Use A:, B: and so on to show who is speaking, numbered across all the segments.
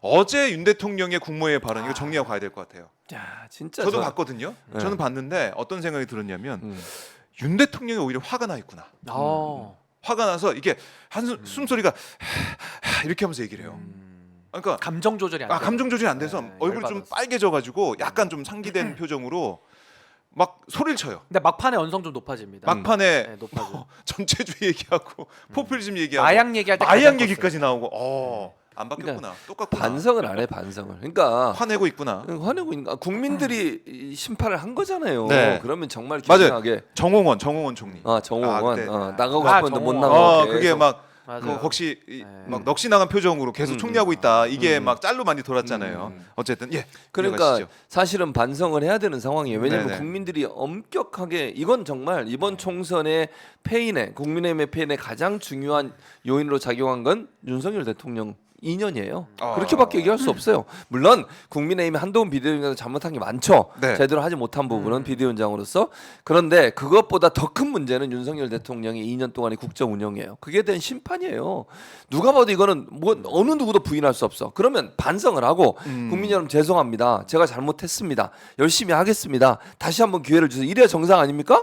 A: 어제 윤 대통령의 국무회의 발언 이거 정리하고 가야 될 것 같아요.
B: 야, 진짜
A: 저도 봤거든요.
B: 네.
A: 저는 봤는데 어떤 생각이 들었냐면 윤 대통령이 오히려 화가 나 있구나. 화가 나서 이게 한숨 숨소리가 이렇게 하면서 얘기를 해요. 그러니까
C: 감정 조절이 안 돼.
A: 감정 조절이 안 돼서
C: 네,
A: 얼굴이 좀
C: 열받았어.
A: 빨개져가지고 약간 좀 상기된 표정으로 막 소리를 쳐요.
C: 근데 막판에 언성 좀 높아집니다.
A: 막판에
C: 네, 높아져.
A: 전체주의 얘기하고 포퓰리즘 얘기하고
C: 마약 얘기할 때
A: 마약
C: 가장
A: 얘기까지 나오고 안 바뀌었구나. 똑같구나.
B: 반성을 안 해 반성을. 그러니까
A: 화내고 있구나.
B: 화내고 있는 국민들이 이 심판을 한 거잖아요.
A: 네.
B: 그러면 정말
A: 맞아요.
B: 기특하게
A: 정홍원 총리.
B: 정홍원
A: 그때.
B: 나가고
C: 아,
B: 싶었는데 못
C: 정홍원.
B: 나가고
A: 그게
B: 계속.
A: 막
C: 맞아요.
A: 혹시 막 넋이 나간 표정으로 계속 총리하고 있다. 이게 막 짤로 많이 돌았잖아요. 어쨌든
B: 그러니까
A: 이어가시죠.
B: 사실은 반성을 해야 되는 상황이에요. 왜냐하면
A: 네네.
B: 국민들이 엄격하게 이건 정말 이번 총선의 패인의 국민의힘의 패인의 가장 중요한 요인으로 작용한 건 윤석열 대통령 2년이에요. 그렇게밖에 얘기할 수 없어요. 물론 국민의힘 한동훈 비대위원장도 잘못한 게 많죠.
A: 네.
B: 제대로 하지 못한 부분은 비대위원장으로서. 그런데 그것보다 더 큰 문제는 윤석열 대통령의 2년 동안의 국정 운영이에요. 그게 대한 심판이에요. 누가 봐도 이거는 뭐 어느 누구도 부인할 수 없어. 그러면 반성을 하고 국민 여러분 죄송합니다. 제가 잘못했습니다. 열심히 하겠습니다. 다시 한번 기회를 주세요. 이래야 정상 아닙니까?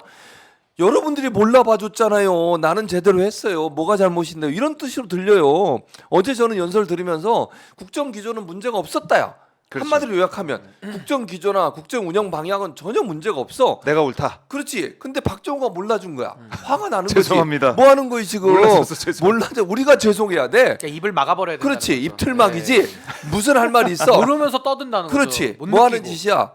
B: 여러분들이 몰라봐 줬잖아요. 나는 제대로 했어요. 뭐가 잘못인데요. 이런 뜻으로 들려요. 어제 저는 연설 들으면서 국정 기조는 문제가 없었다야.
A: 그렇죠.
B: 한마디로 요약하면 국정 기조나 국정 운영 방향은 전혀 문제가 없어.
A: 내가 옳다.
B: 그렇지. 근데 박정우가 몰라준 거야. 화가 나는
A: 죄송합니다.
B: 거지. 뭐 하는 거야 지금?
A: 몰라줘서 죄송합니다.
B: 몰라줘. 우리가 죄송해야 돼.
C: 그러니까 입을 막아버려야 돼.
B: 그렇지. 입틀막이지. 무슨 할 말이 있어?
C: 모르면서 떠든다는 거죠.
B: 그렇지.
C: 못
B: 뭐 하는
C: 느끼고.
B: 짓이야?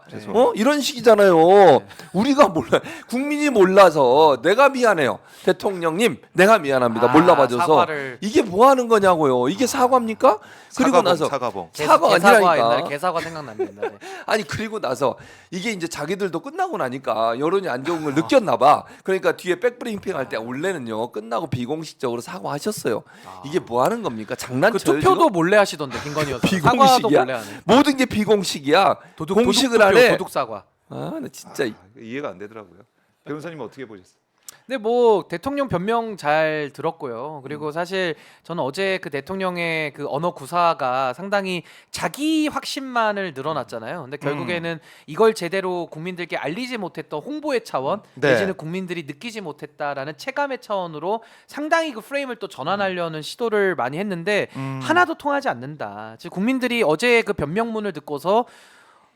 B: 이런 식이잖아요. 우리가 몰라. 국민이 몰라서 내가 미안해요. 대통령님, 내가 미안합니다. 몰라봐줘서.
C: 사과를.
B: 이게 뭐 하는 거냐고요. 이게 사과입니까? 그리고 나서
A: 사과봉.
B: 사과가
C: 개사과
B: 아니라니까.
C: 옛날에 개사과 생각납니다. 네.
B: 아니 그리고 나서 이게 이제 자기들도 끝나고 나니까 여론이 안 좋은 걸 느꼈나 봐. 그러니까 뒤에 백브리핑 할 때 원래는요 끝나고 비공식적으로 사과하셨어요. 이게 뭐 하는 겁니까?
C: 그
B: 장난쳐요.
C: 투표도
B: 지금?
C: 몰래 하시던데 김건희 여사. 사과도
B: 비공식이야.
C: 몰래 하네.
B: 모든 게 비공식이야. 공식을 안 해.
C: 도둑 사과.
B: 아, 나 진짜
A: 이해가 안 되더라고요. 변호사님 어떻게 보셨어요?
C: 근데 뭐 대통령 변명 잘 들었고요. 그리고 사실 저는 어제 그 대통령의 그 언어 구사가 상당히 자기 확신만을 늘어났잖아요. 근데 결국에는 이걸 제대로 국민들께 알리지 못했던 홍보의 차원
A: 네.
C: 내지는 국민들이 느끼지 못했다라는 체감의 차원으로 상당히 그 프레임을 또 전환하려는 시도를 많이 했는데 하나도 통하지 않는다. 즉 국민들이 어제 그 변명문을 듣고서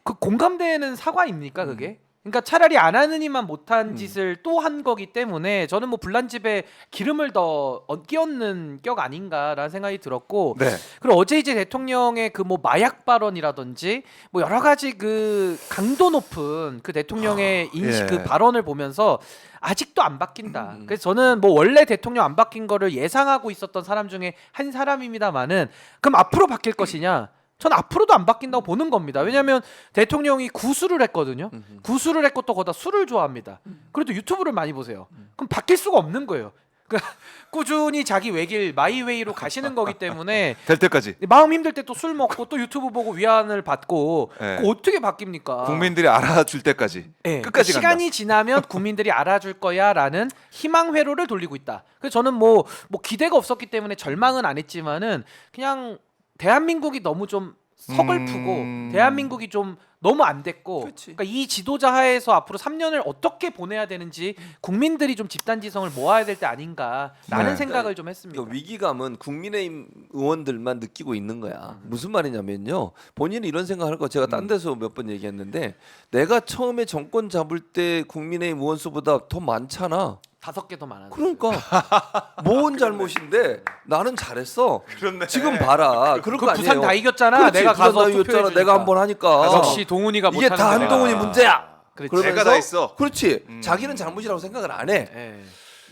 C: 그 공감되는 사과입니까 그게? 그러니까 차라리 안 하는 이만 못한 짓을 또 한 거기 때문에 저는 뭐 불난집에 기름을 더 끼얹는 격 아닌가라는 생각이 들었고
A: 네.
C: 그리고 어제 이제 대통령의 그 뭐 마약 발언이라든지 뭐 여러 가지 그 강도 높은 그 대통령의 인식
A: 예.
C: 그 발언을 보면서 아직도 안 바뀐다. 그래서 저는 뭐 원래 대통령 안 바뀐 거를 예상하고 있었던 사람 중에 한 사람입니다만은 그럼 앞으로 바뀔 것이냐? 전 앞으로도 안 바뀐다고 보는 겁니다. 왜냐하면 대통령이 구술을 했거든요. 구술을 했고 또 거기다 술을 좋아합니다. 그래도 유튜브를 많이 보세요. 그럼 바뀔 수가 없는 거예요. 그러니까 꾸준히 자기 외길 마이웨이로 가시는 거기 때문에
A: 될 때까지
C: 마음 힘들 때 또 술 먹고 또 유튜브 보고 위안을 받고
A: 네.
C: 그거 어떻게 바뀝니까?
A: 국민들이 알아줄 때까지
C: 네,
A: 끝까지 간다.
C: 시간이 지나면 국민들이 알아줄 거야라는 희망 회로를 돌리고 있다. 그래서 저는 뭐 기대가 없었기 때문에 절망은 안 했지만은 그냥 대한민국이 너무 좀 서글프고 대한민국이 좀 너무 안 됐고 그러니까 이 지도자 하에서 앞으로 3년을 어떻게 보내야 되는지 국민들이 좀 집단지성을 모아야 될 때 아닌가라는
A: 네.
C: 생각을 좀 했습니다.
B: 그 위기감은 국민의힘 의원들만 느끼고 있는 거야. 무슨 말이냐면요. 본인이 이런 생각할 거 제가 딴 데서 몇 번 얘기했는데 내가 처음에 정권 잡을 때 국민의힘 의원 수보다 더 많잖아.
C: 5개 더 많아요.
B: 그러니까 모은 잘못인데 나는 잘했어.
A: 그렇네.
B: 지금 봐라. 그럴
C: 그
B: 거 아니에요.
C: 부산 다 이겼잖아.
B: 그렇지,
C: 내가
B: 부산
C: 가서
B: 다 이겼잖아.
C: 투표해주니까.
B: 내가 한번 하니까.
C: 역시 동훈이가
B: 이게
C: 못하는
B: 다
C: 거네.
B: 한동훈이 문제야.
C: 그렇지.
B: 그러면서
A: 내가 다 했어.
B: 그렇지. 자기는 잘못이라고 생각을 안 해.
C: 예.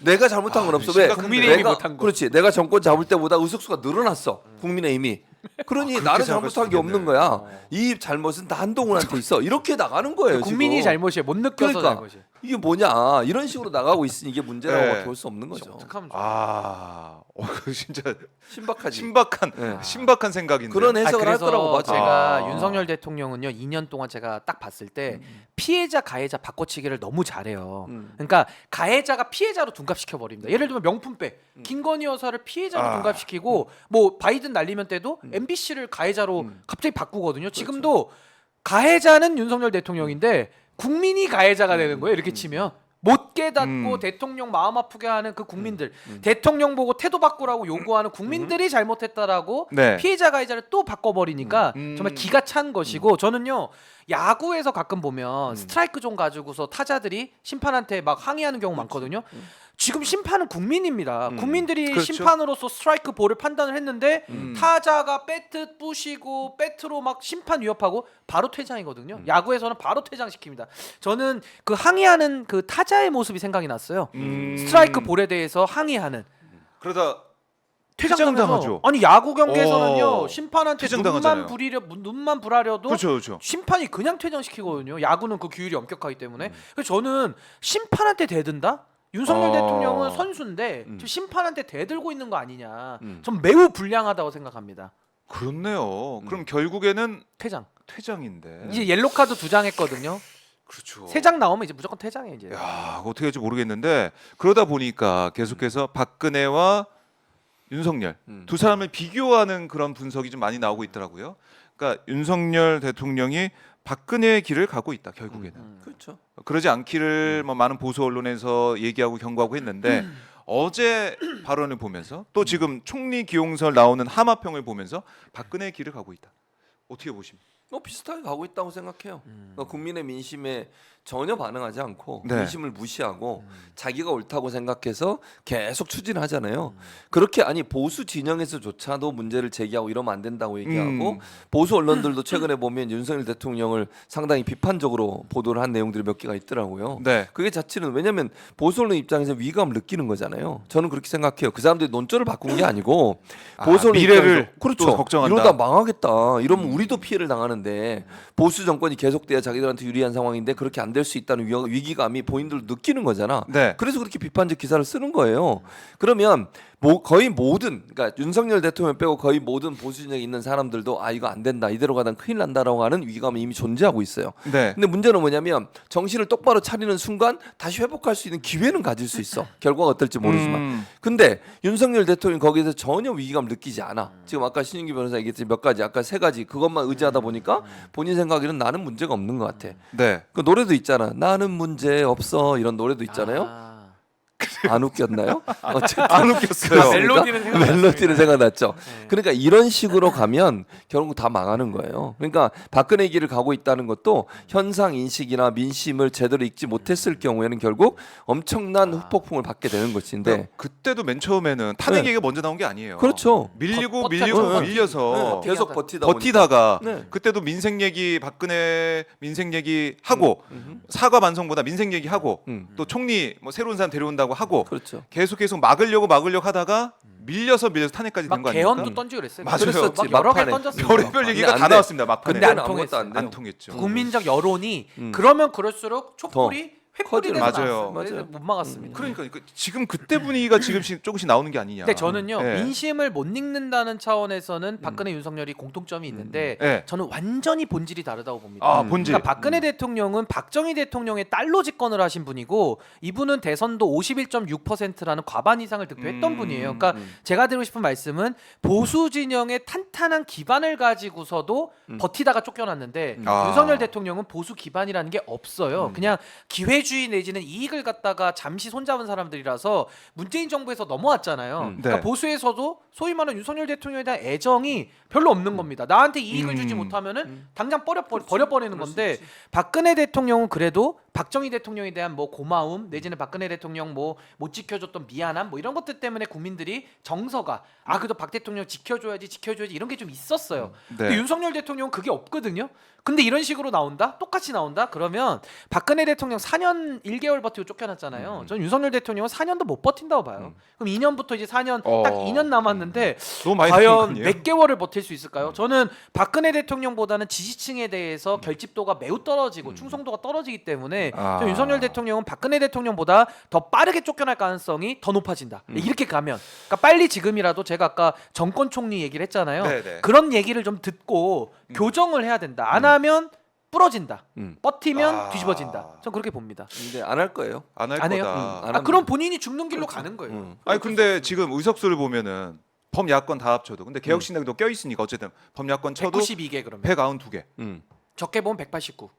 B: 내가 잘못한 건 없어. 왜?
A: 심각한데.
C: 국민의힘이
B: 내가
C: 못한 거.
B: 그렇지. 내가 정권 잡을 때보다 의석수가 늘어났어. 국민의힘이. 그러니 나는
A: 생각할
B: 잘못한 게
A: 수도
B: 없는 거야. 이 잘못은 다 한동훈한테 있어. 이렇게 나가는 거예요.
C: 국민이
B: 지금.
C: 잘못이에요. 못 느껴서
B: 그러니까
C: 잘못이에요.
B: 이게 뭐냐 이런 식으로 나가고 있으니 이게 문제라고
A: 네.
B: 볼 수 없는 거죠.
C: 어떡하면
A: 아, 그거 진짜
B: 신박하지.
A: 신박한
B: 네.
A: 생각인데.
B: 그런 해석을 할
C: 그래서
B: 거라고 봐죠.
C: 제가 윤석열 대통령은요 2년 동안 제가 딱 봤을 때 피해자 가해자 바꿔치기를 너무 잘해요. 그러니까 가해자가 피해자로 둔갑시켜 버립니다. 예를 들면 명품백 김건희 여사를 피해자로 둔갑시키고 뭐 바이든 날리면 때도 MBC를 가해자로 갑자기 바꾸거든요. 지금도 가해자는 윤석열 대통령인데 국민이 가해자가 되는 거예요. 이렇게 치면. 못 깨닫고 대통령 마음 아프게 하는 그 국민들, 대통령 보고 태도 바꾸라고 요구하는 국민들이 잘못했다라고
A: 네.
C: 피해자 가해자를 또 바꿔버리니까 정말 기가 찬 것이고 저는요 야구에서 가끔 보면 스트라이크 존 가지고서 타자들이 심판한테 막 항의하는 경우 많거든요. 지금 심판은 국민입니다. 국민들이
A: 그렇죠.
C: 심판으로서 스트라이크 볼을 판단을 했는데 타자가 배트 부시고 배트로 막 심판 위협하고 바로 퇴장이거든요. 야구에서는 바로 퇴장시킵니다. 저는 그 항의하는 그 타자의 모습이 생각이 났어요. 스트라이크 볼에 대해서 항의하는
A: 그러다
C: 퇴장당해서
A: 퇴장당하죠.
C: 아니 야구 경기에서는요 심판한테
A: 퇴장당하잖아요.
C: 눈만 불하려도
A: 그렇죠, 그렇죠.
C: 심판이 그냥 퇴장시키거든요. 야구는 그 규율이 엄격하기 때문에. 그래서 저는 심판한테 대든다? 윤석열 대통령은 선수인데 지금 심판한테 대들고 있는 거 아니냐. 전 매우 불량하다고 생각합니다.
A: 그렇네요. 그럼 결국에는
C: 퇴장.
A: 퇴장인데.
C: 이제 옐로 카드 2장 했거든요.
A: 그렇죠.
C: 3장 나오면 이제 무조건 퇴장이에요, 이제.
A: 야, 그거 어떻게 할지 모르겠는데 그러다 보니까 계속해서 박근혜와 윤석열 두 사람을 비교하는 그런 분석이 좀 많이 나오고 있더라고요. 그러니까 윤석열 대통령이 박근혜의 길을 가고 있다 결국에는.
B: 그렇죠.
A: 그러지 않기를 뭐 많은 보수 언론에서 얘기하고 경고하고 했는데 어제 발언을 보면서 또 지금 총리 기용설 나오는 하마평을 보면서 박근혜의 길을 가고 있다. 어떻게 보십니까?
B: 뭐 비슷하게 가고 있다고 생각해요. 그러니까 국민의 민심에 전혀 반응하지 않고
A: 네.
B: 민심을 무시하고 자기가 옳다고 생각해서 계속 추진하잖아요. 그렇게 아니 보수 진영에서조차도 문제를 제기하고 이러면 안 된다고 얘기하고 보수 언론들도 최근에 보면 윤석열 대통령을 상당히 비판적으로 보도를 한 내용들이 몇 개가 있더라고요.
A: 네.
B: 그게 자체는 왜냐하면 보수 언론 입장에서 위감을 느끼는 거잖아요. 저는 그렇게 생각해요. 그 사람들이 논조를 바꾼 게 아니고 보수 언론
A: 미래를
B: 입장에서 그렇죠.
A: 또 걱정한다.
B: 이러다 망하겠다. 이러면 우리도 피해를 당하는데 보수 정권이 계속돼야 자기들한테 유리한 상황인데 그렇게 안 될 수 있다는 위기감이 본인들도 느끼는 거잖아.
A: 네.
B: 그래서 그렇게 비판적 기사를 쓰는 거예요. 그러면 거의 모든 그러니까 윤석열 대통령 빼고 거의 모든 보수 진영에 있는 사람들도 아 이거 안 된다. 이대로 가다 큰일 난다라고 하는 위기감이 이미 존재하고 있어요.
A: 네.
B: 근데 문제는 뭐냐면 정신을 똑바로 차리는 순간 다시 회복할 수 있는 기회는 가질 수 있어. 결과가 어떨지 모르지만. 근데 윤석열 대통령 거기에서 전혀 위기감 느끼지 않아. 지금 아까 신윤기 변호사 얘기했듯이 몇 가지 아까 3가지 그것만 의지하다 보니까 본인 생각에는 나는 문제가 없는 것 같아.
A: 네.
B: 그 노래도 있잖아. 나는 문제 없어 이런 노래도 있잖아요.
C: 아.
B: 안 웃겼나요? 어쨌든
A: 안 웃겼어요.
C: 멜로디는 생각났습니다.
B: 멜로디는 생각났죠.
C: 네.
B: 그러니까 이런 식으로 가면 결국 다 망하는 거예요. 그러니까 박근혜 길을 가고 있다는 것도 현상 인식이나 민심을 제대로 읽지 못했을 경우에는 결국 엄청난 후폭풍을 받게 되는 것인데
A: 그러니까 그때도 맨 처음에는 탄핵 얘기가 먼저 나온 게 아니에요.
B: 그렇죠.
A: 밀리고
C: 버텼죠.
A: 밀려서
B: 계속 버티다
A: 버티다가
B: 네.
A: 그때도 민생 얘기 박근혜 민생 얘기 하고 사과 반성보다 민생 얘기 하고 또 총리 뭐 새로운 사람 데려온다고 하고
B: 그렇죠.
A: 계속 막으려고 하다가 밀려서 탄핵까지 된
C: 막
A: 거 아닙니까?
C: 개헌도 던지고 그랬어요.
A: 맞아요.
B: 그랬었지,
C: 막 여러 개
B: 막판에.
C: 던졌어요.
A: 별의별
B: 아니,
A: 얘기가
B: 안
A: 다
B: 돼.
A: 나왔습니다. 막판에
C: 근데 안
B: 아무것도
C: 통했어요.
B: 안 돼요.
A: 안 통했죠.
C: 국민적 여론이 그러면 그럴수록 촛불이 횃불이
B: 커지는
C: 돼서
A: 맞아요.
C: 나왔어요.
B: 맞아요.
C: 그래서 못 막았습니다.
A: 그러니까 지금 그때 분위기가 지금씩 조금씩 나오는 게 아니냐.
C: 근데 저는요
A: 네.
C: 민심을 못 읽는다는 차원에서는 박근혜 윤석열이 공통점이 있는데
A: 네.
C: 저는 완전히 본질이 다르다고 봅니다.
A: 아, 본질.
C: 그러니까 박근혜 대통령은 박정희 대통령의 딸로 집권을 하신 분이고 이분은 대선도 51.6%라는 과반 이상을 득표했던 분이에요. 그러니까 제가 드리고 싶은 말씀은 보수 진영의 탄탄한 기반을 가지고서도 버티다가 쫓겨났는데
A: 아.
C: 윤석열 대통령은 보수 기반이라는 게 없어요. 그냥 기회주의 내지는 이익을 갖다가 잠시 손잡은 사람들이라서 문재인 정부에서 넘어왔잖아요.
A: 네.
C: 그러니까 보수에서도 소위 말하는 윤석열 대통령에 대한 애정이 별로 없는 겁니다. 나한테 이익을 주지 못하면은 당장 버려버리는 건데 박근혜 대통령은 그래도 박정희 대통령에 대한 뭐 고마움 내지는 박근혜 대통령 뭐 못 지켜줬던 미안함 뭐 이런 것들 때문에 국민들이 정서가 그래도 박 대통령 지켜줘야지 이런 게 좀 있었어요. 근데 윤석열 대통령은 그게 없거든요. 근데 이런 식으로 나온다? 똑같이 나온다? 그러면 박근혜 대통령 4년 1개월 버티고 쫓겨났잖아요. 저는 윤석열 대통령은 4년도 못 버틴다고 봐요. 그럼 2년부터 이제 4년 딱 2년 남았는데
A: 너무 많이
C: 과연
A: 남았군요.
C: 몇 개월을 버틸 수 있을까요? 저는 박근혜 대통령보다는 지지층에 대해서 결집도가 매우 떨어지고 충성도가 떨어지기 때문에 때문에 좀 윤석열 대통령은 박근혜 대통령보다 더 빠르게 쫓겨날 가능성이 더 높아진다. 이렇게 가면 그러니까 빨리 지금이라도 제가 아까 정권 총리 얘기를 했잖아요.
A: 네네.
C: 그런 얘기를 좀 듣고 교정을 해야 된다. 안 하면 부러진다. 버티면 뒤집어진다. 전 그렇게 봅니다.
B: 근데 안 할 거예요.
A: 안 할
C: 안 해요?
A: 거다.
B: 안
C: 아,
B: 합니다.
C: 그럼 본인이 죽는 길로 가는 거예요.
A: 아니 근데 지금 의석수를 보면은 범야권 다 합쳐도 근데 개혁신당도 껴 있으니까 어쨌든 범야권 쳐도
C: 192개 그러면
A: 192개,
C: 적게 보면 189.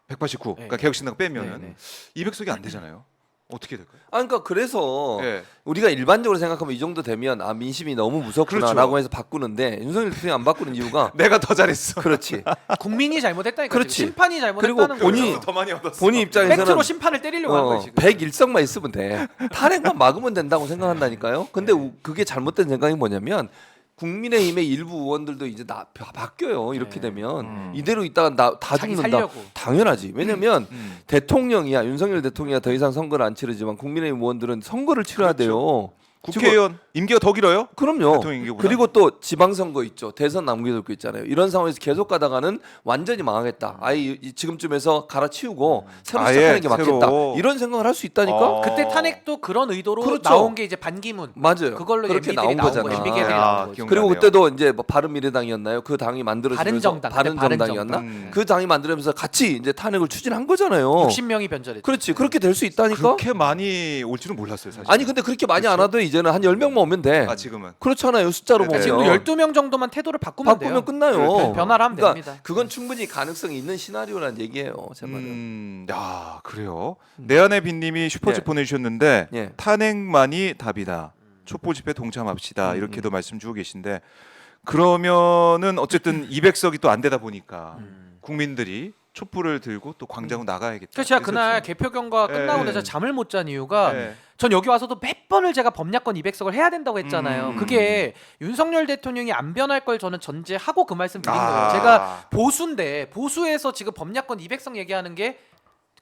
A: 189.
C: 네.
A: 그러니까 개혁신당 빼면은
C: 네,
A: 200석이 안 되잖아요. 어떻게 될까요?
B: 그러니까 그래서
A: 네.
B: 우리가 일반적으로 생각하면 이 정도 되면 민심이 너무 무섭구나라고
A: 그렇죠.
B: 해서 바꾸는데 윤석열 대통령이 안 바꾸는 이유가
A: 내가 더 잘했어.
B: 그렇지.
C: 국민이 잘못했다니까.
B: 그렇지.
C: 지금 심판이
B: 그리고
C: 잘못했다는 거예요.
B: 본인이
A: 더 많이 얻었어.
B: 본인 입장에서는
C: 팩트로 심판을 때리려고 한 거예요 지금.
B: 101석만 있으면 돼. 탄핵만 막으면 된다고 생각한다니까요. 근데 그게 잘못된 생각이 뭐냐면 국민의힘의 일부 의원들도 이제 바뀌어요. 이렇게 되면 이대로 있다가 다
C: 자기
B: 죽는다.
C: 살려고.
B: 당연하지. 왜냐면 대통령이야 윤석열 대통령이 더 이상 선거를 안 치르지만 국민의힘 의원들은 선거를 치러야 돼요.
A: 국회의원 임기가 더 길어요?
B: 그럼요.
A: 대통령 임기보다?
B: 그리고 또 지방선거 있죠. 대선 남기고 있잖아요. 이런 상황에서 계속 가다가는 완전히 망하겠다. 아예 지금쯤에서 갈아치우고 새로
A: 아예
B: 시작하는 게 맞겠다.
A: 새로.
B: 이런 생각을 할 수 있다니까.
A: 어.
C: 그때 탄핵도 그런 의도로
B: 그렇죠.
C: 나온 게 이제 반기문.
B: 맞아요.
C: 그걸로
B: 그렇게
C: MB들이
B: 나온
C: 나온
B: 거잖아.
C: 거예요. MB계들이
A: 아,
C: 나온 거죠.
A: 기억-
B: 그리고
A: 기억나네요.
B: 그때도 이제 뭐 바른미래당이었나요? 그 당이 만들어지면서
C: 바른정당.
B: 바른정당이었나?
A: 바른정당.
B: 그 당이 만들면서 같이 이제 탄핵을 추진한 거잖아요.
C: 60명이 변절했죠.
B: 그렇지. 그렇게 될 수 있다니까.
A: 그렇게 많이 올 줄은 몰랐어요, 사실.
B: 아니 근데 그렇게 많이 안 와도 이제는 한 10명만 오면 돼.
A: 아 지금은.
B: 그렇잖아요. 숫자로
A: 네, 네.
B: 보면.
C: 지금 12명 정도만 태도를 바꾸면 돼요.
B: 바꾸면 끝나요.
C: 변화를 하면
B: 그러니까
C: 됩니다.
B: 그건 충분히 가능성이 있는 시나리오라는 얘기예요. 제 말은.
A: 야 그래요. 내안의 빈님이 슈퍼챗
B: 예.
A: 보내주셨는데
B: 예.
A: 탄핵만이 답이다. 촛불 집회 동참합시다. 이렇게도 말씀 주고 계신데 그러면은 어쨌든 200석이 또 안 되다 보니까 국민들이 촛불을 들고 또 광장으로 나가야겠다.
C: 그래서 제가 그날 개표 경과 끝나고
A: 예.
C: 나서 잠을 못 잔 이유가
A: 네.
C: 전 여기 와서도 몇 번을 제가 범야권 200석을 해야 된다고 했잖아요. 그게 윤석열 대통령이 안 변할 걸 저는 전제하고 그 말씀 드린 거예요. 제가 보수인데 보수에서 지금 범야권 200석 얘기하는 게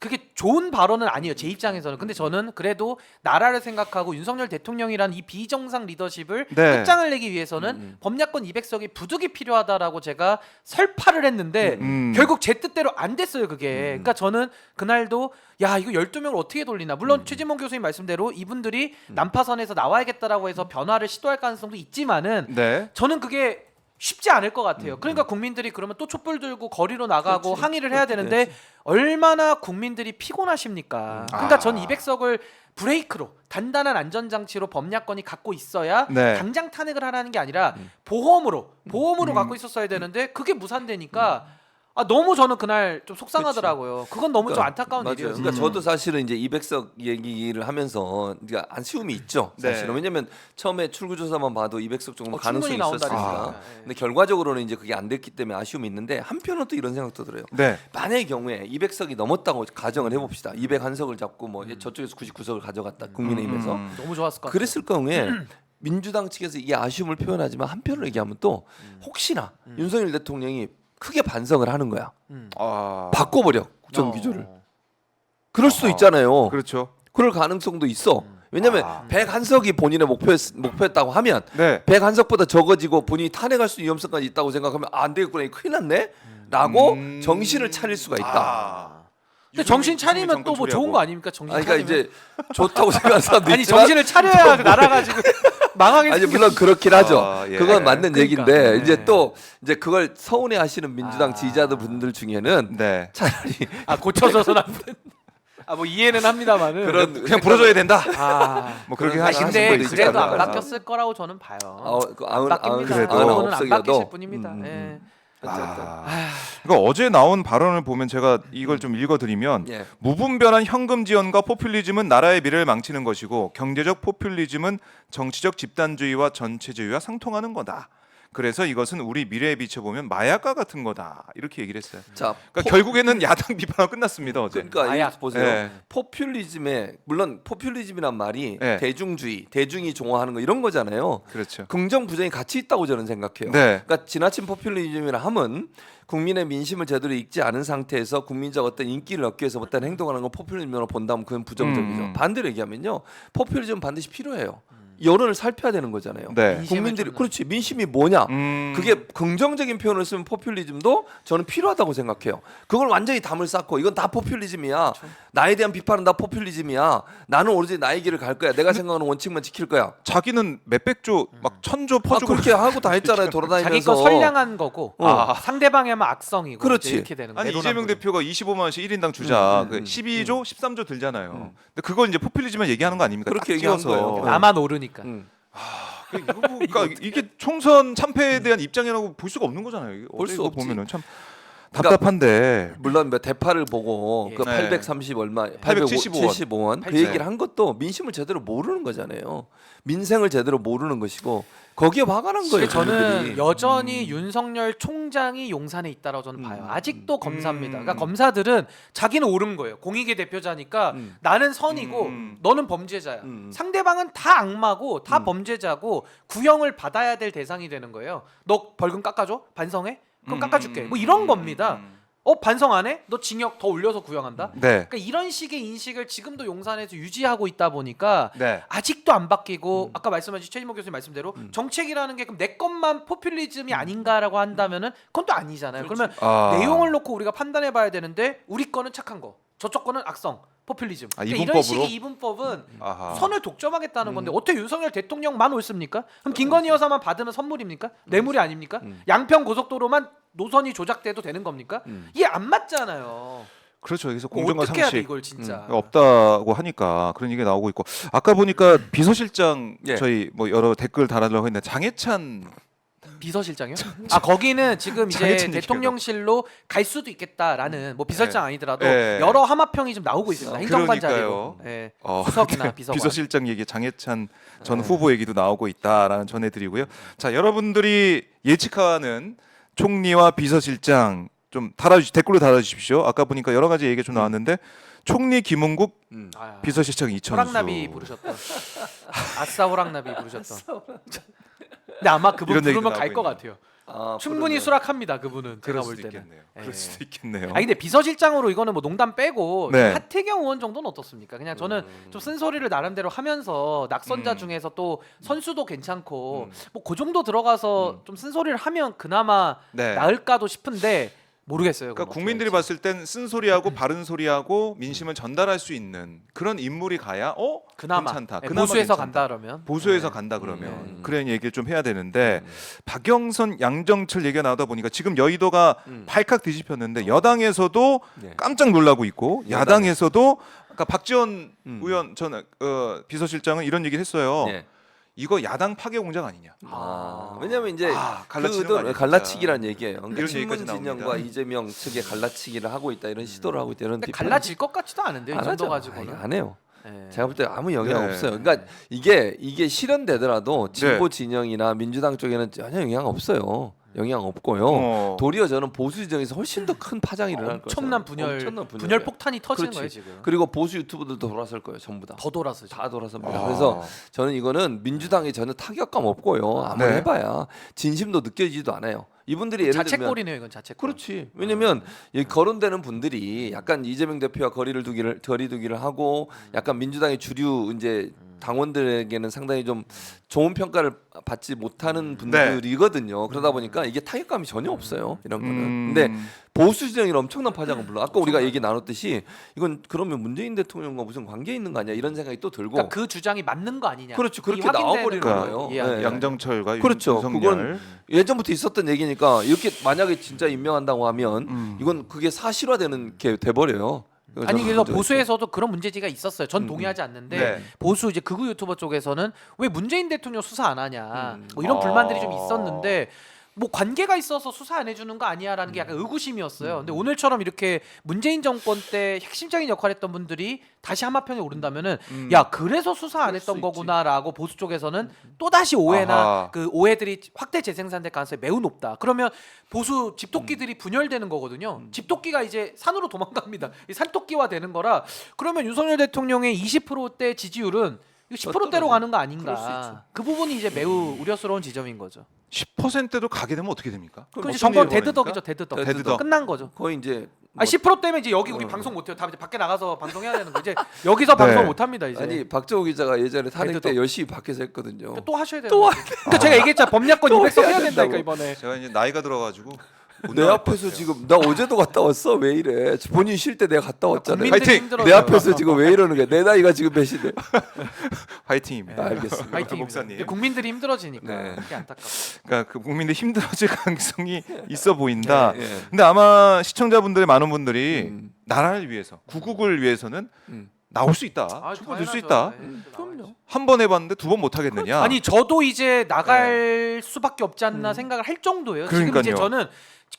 C: 그게 좋은 발언은 아니에요. 제 입장에서는. 근데 저는 그래도 나라를 생각하고 윤석열 대통령이란 이 비정상 리더십을
A: 네.
C: 끝장을 내기 위해서는 범야권 200석이 부득이 필요하다라고 제가 설파를 했는데 결국 제 뜻대로 안 됐어요. 그게. 그러니까 저는 그날도 야 이거 12명을 어떻게 돌리나. 물론 최진봉 교수님 말씀대로 이분들이 난파선에서 나와야겠다라고 해서 변화를 시도할 가능성도 있지만은
A: 네.
C: 저는 그게 쉽지 않을 것 같아요. 그러니까 국민들이 그러면 또 촛불 들고 거리로 나가고
B: 그렇지.
C: 항의를 해야 되는데
B: 그렇지.
C: 얼마나 국민들이 피곤하십니까? 그러니까 전 200석을 브레이크로 단단한 안전장치로 범야권이 갖고 있어야
A: 네.
C: 당장 탄핵을 하라는 게 아니라 보험으로 갖고 있었어야 되는데 그게 무산되니까 아 너무 저는 그날 좀 속상하더라고요. 그건 너무 좀 안타까운
B: 맞아요.
C: 일이에요.
B: 그러니까 저도 사실은 이제 200석 얘기를 하면서 그러니까 아쉬움이 있죠. 사실은
A: 네.
B: 왜냐면 처음에 출구조사만 봐도 200석 정도
C: 충분히
B: 가능성이 있었으니까.
C: 나온다니까.
B: 근데 결과적으로는 이제 그게 안 됐기 때문에 아쉬움이 있는데 한편으로 또 이런 생각도 들어요.
A: 네.
B: 만약의 경우에 200석이 넘었다고 가정을 해봅시다. 201석을 잡고 뭐 저쪽에서 99석을 가져갔다. 국민의힘에서
C: 너무 좋았을 것 같아요.
B: 그랬을 경우에 민주당 측에서 이 아쉬움을 표현하지만 한편으로 얘기하면 또 혹시나 윤석열 대통령이 크게 반성을 하는 거야.
A: 아
B: 바꿔버려 국정 기조를. 그럴 수도 있잖아요.
A: 그렇죠.
B: 그럴 가능성도 있어. 왜냐면 101석이 본인의 목표였다고 하면
A: 네.
B: 101석보다 적어지고 본인이 탄핵할 수 있는 위험성까지 있다고 생각하면 안 되겠구나. 이거 큰일 났네. 라고 정신을 차릴 수가 있다.
A: 아.
C: 근데 정신 차리면
A: 유승민
C: 또 뭐
A: 정권
C: 좋은 거 아닙니까? 정신
B: 아니, 그러니까
C: 차리면.
B: 이제 좋다고 생각하는 사람도
C: 아니
B: 있지만
C: 정신을 차려야 그 나라가 지금 망하게
B: 아니
C: 생겼-
B: 물론 그렇긴 하죠.
A: 아, 예.
B: 그건 맞는
C: 그러니까.
B: 얘기인데
C: 네.
B: 이제 또 이제 그걸 서운해하시는 민주당
C: 아.
B: 지지자들 분들 중에는
A: 네.
B: 차라리
C: 아 고쳐줘서는 안 된다. 아뭐 이해는 합니다만은
B: 그런
A: 그냥 불어줘야 된다.
C: 아
A: 뭐 그렇게
B: 그런
A: 하시는
C: 근데
A: 분도 있을
C: 그래도 안
A: 거라서.
C: 바뀌었을 거라고 저는 봐요.
B: 그
C: 안 바뀝니다.
A: 그래도.
C: 그거는 안 바뀌실
B: 없어도
C: 뿐입니다. 예.
A: 아. 그러니까 어제 나온 발언을 보면 제가 이걸 좀 읽어드리면
B: 예.
A: 무분별한 현금 지원과 포퓰리즘은 나라의 미래를 망치는 것이고 경제적 포퓰리즘은 정치적 집단주의와 전체주의와 상통하는 거다. 그래서 이것은 우리 미래에 비춰보면 마약과 같은 거다. 이렇게 얘기를 했어요.
B: 자,
A: 그러니까 결국에는 야당 비판하고 끝났습니다 어제.
B: 그러니까
C: 마약.
B: 이거 보세요.
A: 네.
B: 포퓰리즘에 물론 포퓰리즘이란 말이
A: 네.
B: 대중주의, 대중이 좋아하는 거 이런 거잖아요.
A: 그렇죠.
B: 긍정 부정이 같이 있다고 저는 생각해요.
A: 네.
B: 그러니까 지나친 포퓰리즘이라 함은 국민의 민심을 제대로 읽지 않은 상태에서 국민적 어떤 인기를 얻기 위해서 어떤 행동하는 걸 포퓰리즘으로 본다면 그건 부정적이죠. 반대로 얘기하면요, 포퓰리즘 반드시 필요해요. 여론을 살펴야 되는 거잖아요.
A: 네.
C: 민심을
B: 국민들이
C: 좀-
B: 그렇지 민심이 뭐냐.
A: 음.
B: 그게 긍정적인 표현을 쓰면 포퓰리즘도 저는 필요하다고 생각해요. 그걸 완전히 담을 쌓고 이건 다 포퓰리즘이야. 나에 대한 비판은 다 포퓰리즘이야. 나는 오로지 나의 길을 갈 거야. 내가 생각하는 원칙만 지킬 거야.
A: 자기는 몇백조 막 천조
B: 아,
A: 퍼주고
B: 그렇게 하고 다 했잖아요. 돌아다니면서.
C: 자기 거 선량한 거고
B: 어.
C: 상대방에만 악성이고
B: 그렇지.
C: 이제 이렇게 되는 거예요.
A: 아니 이재명 대표가 25만 원씩 1인당 주자 그 12조 13조 들잖아요. 근데 그걸 이제 포퓰리즘만 얘기하는 거 아닙니까?
B: 그렇게
A: 딱
B: 얘기한
A: 찍어서.
B: 거예요.
C: 나만 오르니까.
A: 이거 그러니까 이게 총선 참패에 대한 입장이라고 볼 수가 없는 거잖아요. 이게
B: 볼
A: 어제
B: 수
A: 이거
B: 없지.
A: 보면은 참
B: 그러니까
A: 답답한데.
B: 물론 뭐 대파를 보고
C: 예.
B: 그
A: 네.
B: 830 얼마
A: 875
B: 875원 그
C: 875.
B: 얘기를 한 것도 민심을 제대로 모르는 거잖아요. 민생을 제대로 모르는 것이고 거기에 화가 난 거예요.
C: 저는
B: 국민들이.
C: 여전히 윤석열 총장이 용산에 있다라고 저는 봐요. 아직도 검사입니다. 그러니까
A: 음.
C: 검사들은 자기는 옳은 거예요. 공익의 대표자니까 나는 선이고 너는 범죄자야. 상대방은 다 악마고 다 범죄자고 구형을 받아야 될 대상이 되는 거예요. 너 벌금 깎아줘? 반성해? 그럼 깎아줄게. 뭐 이런 겁니다. 반성 안 해? 너 징역 더 올려서 구형한다?
A: 네.
C: 그러니까 이런 식의 인식을 지금도 용산에서 유지하고 있다 보니까
A: 네.
C: 아직도 안 바뀌고 아까 말씀하신 최진목 교수님 말씀대로 정책이라는 게 그럼 내 것만 포퓰리즘이 아닌가라고 한다면은 그건 또 아니잖아요. 그러면
A: 아.
C: 내용을 놓고 우리가 판단해 봐야 되는데 우리 거는 착한 거, 저쪽 거는 악성, 포퓰리즘.
A: 아,
C: 그러니까 이런
A: 이분법으로?
C: 식의 이분법은
A: 아하.
C: 선을 독점하겠다는 건데 어떻게 윤석열 대통령만 옳습니까? 그럼 김건희 여사만 받으면 선물입니까? 뇌물이 아닙니까? 양평 고속도로만 노선이 조작돼도 되는 겁니까? 이게 안 맞잖아요.
A: 그렇죠. 여기서
C: 뭐
A: 공정과
C: 어떻게 해야 돼
A: 상식
C: 이걸 진짜.
A: 없다고 하니까 그런 얘기 나오고 있고 아까 보니까 비서실장
B: 예.
A: 저희 뭐 여러 댓글 달아달라고 했는데 장해찬
C: 비서실장이요? 아 거기는 지금 이제
A: 장해찬
C: 대통령실로 갈 수도 있겠다라는 뭐 비서실장
A: 네.
C: 아니더라도
A: 네.
C: 여러 하마평이 좀 나오고 있습니다. 행정관
A: 그러니까요.
C: 자리로 예.
A: 어,
C: 수석이나
A: 네.
C: 비서관.
A: 비서실장 얘기 장해찬 전 후보 얘기도 나오고 있다라는 전해드리고요. 자 여러분들이 예측하는 총리와 비서실장 좀 댓글로 달아주십시오. 아까 보니까 여러 가지 얘기가 좀 나왔는데 총리 김은국
C: 아,
A: 비서실장 이천수.
C: 호랑나비 부르셨던 아싸 호랑나비 부르셨던. 근데 아마 그분
A: 이런 얘기도
C: 부르면 갈 것
A: 나오고
C: 같아요.
B: 아,
C: 충분히
B: 그러면.
C: 수락합니다 그분은. 제가
A: 그럴
C: 볼
A: 수도
C: 때는.
A: 있겠네요.
C: 예.
A: 그럴 수도 있겠네요.
C: 아니 근데 비서실장으로 이거는 뭐 농담 빼고
A: 네.
C: 하태경 의원 정도는 어떻습니까? 그냥 저는 좀 쓴소리를 나름대로 하면서 낙선자 중에서 또 선수도 괜찮고 뭐 그 정도 들어가서 좀 쓴소리를 하면 그나마
A: 네.
C: 나을까도 싶은데 모르겠어요.
A: 그러니까
C: 그건
A: 국민들이
C: 어떻게 할지.
A: 봤을 땐 쓴소리하고 바른 소리하고 민심을 전달할 수 있는 그런 인물이 가야
C: 그나마
A: 괜찮다.
C: 예,
A: 그나마
C: 보수에서
A: 괜찮다.
C: 간다 그러면
A: 보수에서 간다 그러면 그런 얘기를 좀 해야 되는데 박영선, 양정철 얘기가 나오다 보니까 지금 여의도가 발칵 뒤집혔는데 여당에서도
B: 네.
A: 깜짝 놀라고 있고 야당에서도 아까 박지원
B: 음.
A: 의원 전 비서실장은 이런 얘기를 했어요.
B: 네.
A: 이거 야당 파괴 공작 아니냐.
B: 왜냐면 이제
A: 갈라치는 거
B: 그도
A: 아니야,
B: 갈라치기란 얘기예요. 그러니까
A: 이런
B: 친문
A: 얘기까지
B: 진영과
A: 나옵니다.
B: 이재명 측의 갈라치기를 하고 있다 이런 시도를 하고 있다 이런
C: 근데
B: 비판을
C: 갈라질 것 같지도 않은데요. 이
B: 안
C: 정도
B: 하죠.
C: 가지고는.
B: 아니, 안 해요.
C: 예.
B: 제가 볼 때 아무 영향
A: 네.
B: 없어요. 그러니까 이게 실현되더라도 진보 진영이나 민주당 쪽에는 전혀 영향 없어요. 영향 없고요. 도리어 저는 보수 진영에서 훨씬 더 큰 파장이 일어날 거예요.
C: 엄청난 분열 폭탄이 터지는
B: 그렇지.
C: 거예요 지금.
B: 그리고 보수 유튜브들도 돌아설 거예요. 전부 다.
C: 더 돌아서
B: 다 돌아섭니다. 그래서 저는 이거는 민주당에 전혀 타격감 없고요. 아무리
A: 네.
B: 해봐야 진심도 느껴지지도 않아요. 이분들이 예를 들면
C: 자책골이네요 이건 자책골.
B: 그렇지. 왜냐면 이 거론되는 분들이 약간 이재명 대표와 거리 두기를 하고 약간 민주당의 주류 이제 당원들에게는 상당히 좀 좋은 평가를 받지 못하는 분들이거든요. 그러다 보니까 이게 타격감이 전혀 없어요. 이런 거는. 근데 보수 진영이 엄청난 파장을 불러. 아까 우리가 얘기 나눴듯이 이건 그러면 문재인 대통령과 무슨 관계 있는 거 아니야? 이런 생각이 또 들고.
C: 그러니까 그 주장이 맞는 거 아니냐.
B: 그렇죠. 그렇게
C: 이 확인되는
B: 나와버리는
C: 거
B: 거예요.
C: 이해하는
B: 네.
C: 거예요.
A: 양정철과
B: 그렇죠.
A: 윤석열.
B: 그건 예전부터 있었던 얘기니까 이렇게 만약에 진짜 임명한다고 하면 이건 그게 사실화되는 게 돼버려요.
C: 아니 그래서 보수에서도 그런 문제지가 있었어요. 전 동의하지 않는데
A: 네.
C: 보수 이제 극우 유튜버 쪽에서는 왜 문재인 대통령 수사 안 하냐 뭐 이런 불만들이 좀 있었는데 뭐 관계가 있어서 수사 안 해주는 거 아니야라는 게 약간 의구심이었어요. 근데 오늘처럼 이렇게 문재인 정권 때 핵심적인 역할했던 분들이 다시 한마평에 오른다면은 야 그래서 수사 안 했던 거구나라고 보수 쪽에서는 또 다시 오해나
A: 아하.
C: 그 오해들이 확대 재생산될 가능성이 매우 높다. 그러면 보수 집토끼들이 분열되는 거거든요. 집토끼가 이제 산으로 도망갑니다. 이 산토끼화 되는 거라 그러면 윤석열 대통령의 20%대 지지율은 이거 10%대로 가는 거
B: 그럴 수 있죠.
C: 아닌가. 그 부분이 이제 매우 우려스러운 지점인 거죠.
A: 10%도 가게 되면 어떻게 됩니까?
C: 그럼 이제
A: 어떤
C: 정권
A: 일이
C: 대드덕이죠,
A: 벌어집니까?
C: 대드덕.
A: 대드덕.
C: 끝난 거죠.
B: 거의 이제
C: 아 10% 때문에 이제 여기 우리 방송 못 해요. 다 이제 밖에 나가서 방송해야 되는 거. 이제 여기서 방송 못 합니다, 이제.
B: 아니 박정우 기자가 예전에 탄핵 때
C: 애들도-
B: 열심히 밖에서 했거든요.
C: 또 하셔야 돼요. 그러니까 제가 얘기했잖아. 법약권
B: 또
C: 200석
B: 해야
C: 해야 된다니까
B: 된다고.
C: 이번에.
A: 제가 이제 나이가 들어가지고 못
B: 내
A: 나갈
B: 앞에서
A: 것 같아요.
B: 지금 나 어제도 갔다 왔어. 왜 이래? 본인 쉴 때 내가 갔다 왔잖아요.
C: 국민들이
A: 화이팅!
C: 힘들어요.
B: 내 앞에서 지금 왜 이러는 거야? 내 나이가 지금 몇이래?
A: 화이팅입니다.
B: 알겠습니다.
C: 화이팅.
A: 목사님.
C: 국민들이 힘들어지니까
B: 네.
C: 그게 안타깝다.
A: 그러니까 그 국민들 힘들어질 가능성이 있어 보인다.
B: 예, 예.
A: 근데 아마 시청자분들의 많은 분들이
B: 음.
A: 나라를 위해서, 구국을 위해서는
B: 음.
A: 나올 수 있다.
C: 아,
A: 충분히 될 수
C: 당연하죠.
A: 있다.
C: 네,
B: 그럼요.
A: 한 번 해봤는데 두 번 못 하겠느냐?
C: 아니 저도 이제 나갈 수밖에 없지 않나 생각을 할 정도예요. 지금 이제
A: 그러니까요.
C: 저는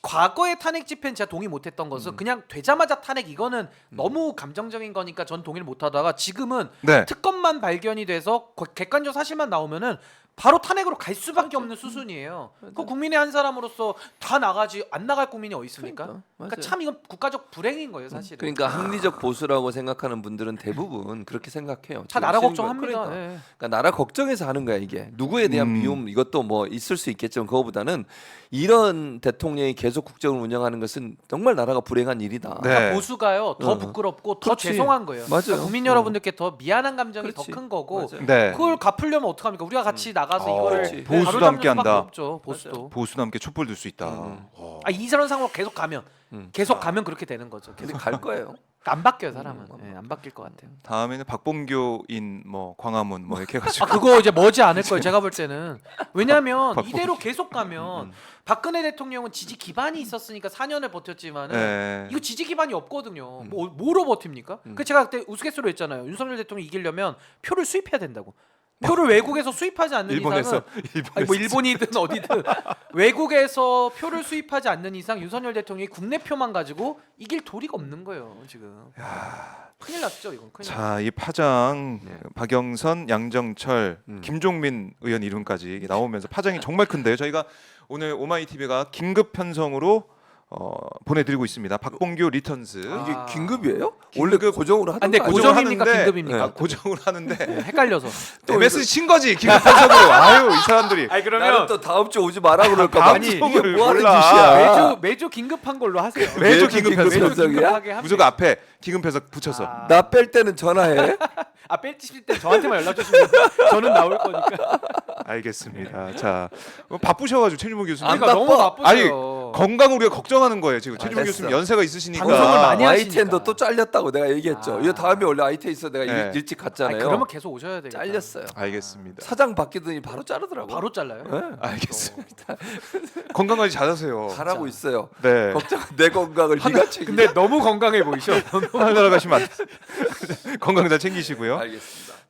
C: 과거의 탄핵 집회는 제가 동의 못했던 것은 그냥 되자마자 탄핵 이거는 너무 감정적인 거니까 전 동의를 못하다가 지금은
A: 네.
C: 특검만 발견이 돼서 객관적 사실만 나오면은 바로 탄핵으로 갈 수밖에 없는 수순이에요. 그 국민의 한 사람으로서 다 나가지 안 나갈 국민이 어디 있습니까?
B: 그러니까,
C: 그러니까
B: 맞아요.
C: 참 이건 국가적 불행인 거예요, 사실은.
B: 그러니까 합리적 보수라고 생각하는 분들은 대부분 그렇게 생각해요.
C: 다
B: 지금
C: 나라
B: 시행과-
C: 걱정합니다.
B: 그러니까.
C: 예.
B: 그러니까 나라 걱정해서 하는 거야 이게. 누구에 대한 미움 이것도 뭐 있을 수 있겠지만 그거보다는 이런 대통령이 계속 국정을 운영하는 것은 정말 나라가 불행한 일이다.
A: 네.
C: 그러니까 보수가요 더
B: 어.
C: 부끄럽고 더
B: 그렇지.
C: 죄송한 거예요.
B: 맞아요.
C: 그러니까 국민
B: 어.
C: 여러분들께 더 미안한 감정이
B: 그렇지.
C: 더 큰 거고
B: 맞아요.
A: 네.
C: 그걸 갚으려면 어떡합니까? 우리가 같이 나가서 이거를
B: 그렇지.
A: 보수도
C: 바로잡는
A: 함께
C: 수밖에
A: 한다.
C: 없죠. 보수도.
A: 보수도 함께 촛불 들 수 있다. 어.
C: 아 이런 상황으로 계속 가면 계속 가면 그렇게 되는 거죠.
B: 근데
C: 계속
B: 갈 거예요.
C: 안 바뀌어요 사람은. 예, 안 바뀔 것 같아요.
A: 다음에는 박봉교인 뭐 광화문 뭐 이렇게 해가지고
C: 아 그거 이제 머지 않을 거예요. 제가 볼 때는 왜냐하면 이대로 계속 가면 박근혜 대통령은 지지 기반이 있었으니까 4년을 버텼지만은
A: 네.
C: 이거 지지 기반이 없거든요. 뭐로 버팁니까? 그 제가 그때 우스갯소리로 했잖아요. 윤석열 대통령이 이기려면 표를 수입해야 된다고. 표를 외국에서 수입하지 않는
A: 일본에서
C: 이상은 아니 뭐 일본이든 어디든 외국에서 표를 수입하지 않는 이상 윤석열 대통령이 국내 표만 가지고 이길 도리가 없는 거예요 지금. 큰일 났죠 이건. 큰일 났죠.
A: 자, 이 파장 박영선, 양정철, 김종민 의원 이름까지 나오면서 파장이 정말 큰데요. 저희가 오늘 오마이TV가 긴급 편성으로 보내드리고 있습니다. 박봉규 리턴스.
C: 아.
B: 이게 긴급이에요? 원래 고정으로 하던
C: 근데
B: 거 아니에요?
C: 고정입니까,
A: 하는데,
C: 긴급입니까?
A: 고정을 하는데
C: 네, 헷갈려서.
A: 또 MSG 친 거지. 긴급 편성으로. 아유 이 사람들이.
C: 아니
B: 나는 또 다음 주 오지 마라 그럴까 봐.
A: 다음
B: 이게
A: 주를
B: 뭐 하는
A: 몰라.
B: 짓이야?
C: 매주 긴급한 걸로 하세요.
A: 매주 긴급 편성.
B: 편성이야?
C: 긴급하게 합니다.
A: 무조건 앞에 긴급 편성 붙여서.
C: 아.
B: 나 뺄 때는 전화해.
C: 아 뺄지실 때 저한테만 연락 주시면 저는 나올 거니까.
A: 알겠습니다. 자, 바쁘셔가지고 최주모 교수님.
B: 안
C: 그러니까 너무
B: 바빠.
C: 바쁘죠.
A: 건강 우리가 걱정하는 거예요. 지금 최주모
B: 됐어.
A: 교수님 연세가 있으시니까.
C: 방송을 많이 하시니까.
B: 아이텐도 또 잘렸다고 내가 얘기했죠.
C: 아.
B: 이거 다음에 원래 아이텐 있어 내가
A: 네.
B: 일찍
C: 아니,
B: 갔잖아요.
C: 그러면 계속 오셔야 되겠다.
B: 잘렸어요.
A: 알겠습니다.
B: 사장 바뀌더니 바로 자르더라고.
C: 바로 잘라요?
B: 네.
A: 알겠습니다. 건강 관리 잘하세요.
B: 잘하고 있어요.
A: 네.
B: 걱정 내 건강을 네가 책임.
C: 근데 너무 건강해 보이셔.
A: 하늘나라 가시면 안 돼요. 건강 잘 챙기시고요.
B: 알겠습니다.